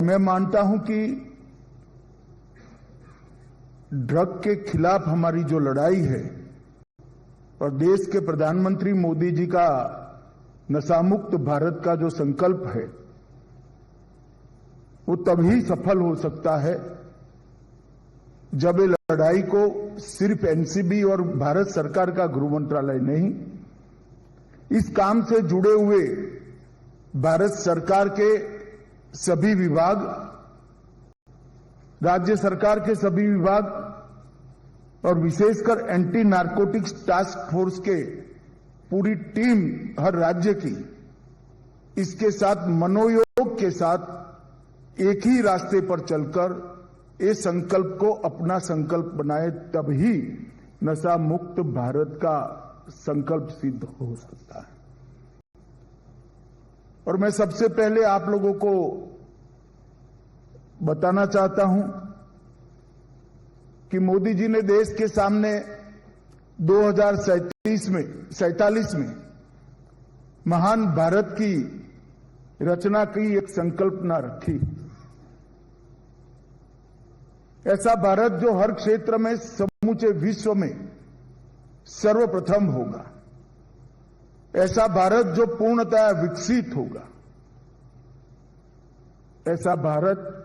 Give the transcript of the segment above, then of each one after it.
मैं मानता हूं कि ड्रग के खिलाफ हमारी जो लड़ाई है और देश के प्रधानमंत्री मोदी जी का नशामुक्त भारत का जो संकल्प है वो तभी सफल हो सकता है जब ये लड़ाई को सिर्फ एनसीबी और भारत सरकार का गृह मंत्रालय नहीं, इस काम से जुड़े हुए भारत सरकार के सभी विभाग, राज्य सरकार के सभी विभाग और विशेषकर एंटी नारकोटिक्स टास्क फोर्स के पूरी टीम हर राज्य की इसके साथ मनोयोग के साथ एक ही रास्ते पर चलकर इस संकल्प को अपना संकल्प बनाए, तभी नशा मुक्त भारत का संकल्प सिद्ध हो सकता है। और मैं सबसे पहले आप लोगों को बताना चाहता हूं कि मोदी जी ने देश के सामने 2047 में महान भारत की रचना की एक संकल्पना रखी। ऐसा भारत जो हर क्षेत्र में समूचे विश्व में सर्वप्रथम होगा, ऐसा भारत जो पूर्णतः विकसित होगा, ऐसा भारत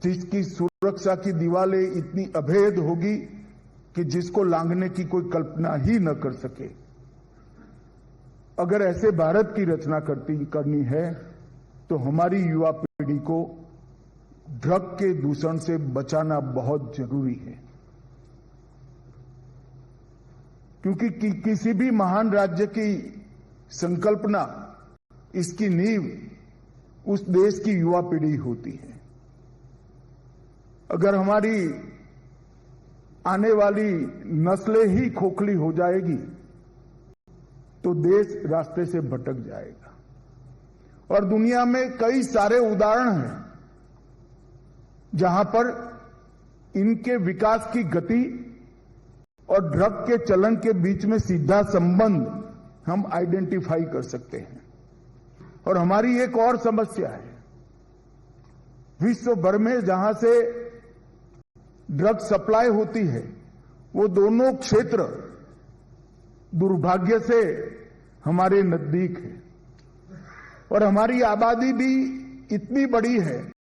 जिसकी सुरक्षा की दीवारें इतनी अभेद होगी कि जिसको लांघने की कोई कल्पना ही न कर सके। अगर ऐसे भारत की रचना करनी है तो हमारी युवा पीढ़ी को ड्रग के दूषण से बचाना बहुत जरूरी है, क्योंकि किसी भी महान राज्य की संकल्पना, इसकी नींव उस देश की युवा पीढ़ी होती है। अगर हमारी आने वाली नस्लें ही खोखली हो जाएगी तो देश रास्ते से भटक जाएगा। और दुनिया में कई सारे उदाहरण हैं जहां पर इनके विकास की गति और ड्रग के चलन के बीच में सीधा संबंध हम आइडेंटिफाई कर सकते हैं। और हमारी एक और समस्या है, विश्व भर में जहां से ड्रग सप्लाई होती है वो दोनों क्षेत्र दुर्भाग्य से हमारे नजदीक है। और हमारी आबादी भी इतनी बड़ी है,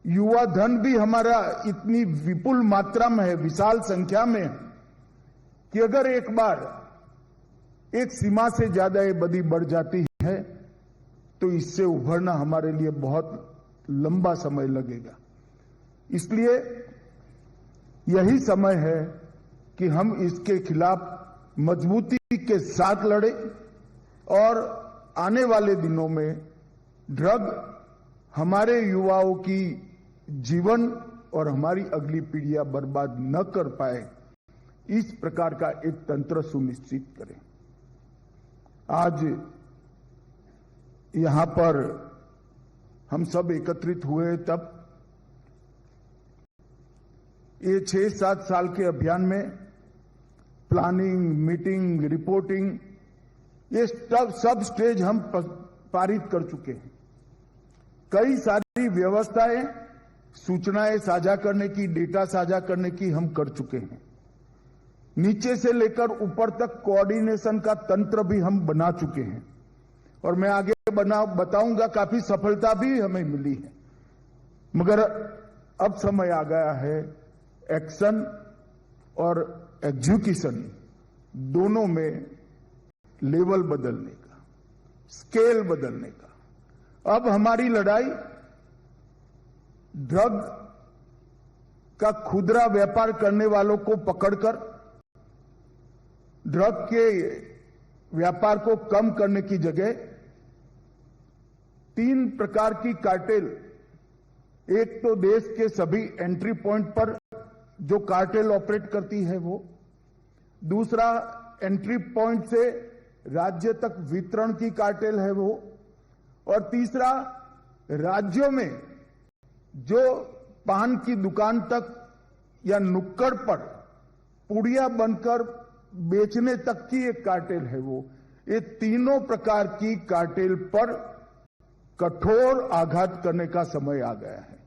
युवा धन भी हमारा इतनी विपुल मात्रा में है, विशाल संख्या में, कि अगर एक बार एक सीमा से ज्यादा ये बदी बढ़ जाती है तो इससे उभरना हमारे लिए बहुत लंबा समय लगेगा। इसलिए यही समय है कि हम इसके खिलाफ मजबूती के साथ लड़ें और आने वाले दिनों में ड्रग हमारे युवाओं की जीवन और हमारी अगली पीढ़ियां बर्बाद न कर पाए, इस प्रकार का एक तंत्र सुनिश्चित करें। आज यहां पर हम सब एकत्रित हुए तब ये 6-7 साल के अभियान में प्लानिंग, मीटिंग, रिपोर्टिंग, ये सब स्टेज हम पारित कर चुके हैं। कई सारी व्यवस्थाएं, सूचनाएं साझा करने की, डेटा साझा करने की हम कर चुके हैं। नीचे से लेकर ऊपर तक कोऑर्डिनेशन का तंत्र भी हम बना चुके हैं और मैं आगे बताऊंगा काफी सफलता भी हमें मिली है। मगर अब समय आ गया है एक्शन और एग्जीक्यूशन दोनों में लेवल बदलने का, स्केल बदलने का। अब हमारी लड़ाई ड्रग का खुदरा व्यापार करने वालों को पकड़कर ड्रग के व्यापार को कम करने की जगह 3 प्रकार की कार्टेल, एक तो देश के सभी एंट्री पॉइंट पर जो कार्टेल ऑपरेट करती है वो, दूसरा एंट्री पॉइंट से राज्य तक वितरण की कार्टेल है वो, और तीसरा राज्यों में जो पान की दुकान तक या नुक्कड़ पर पुड़िया बनकर बेचने तक की एक कार्टेल है वो। ये तीनों प्रकार की कार्टेल पर कठोर आघात करने का समय आ गया है।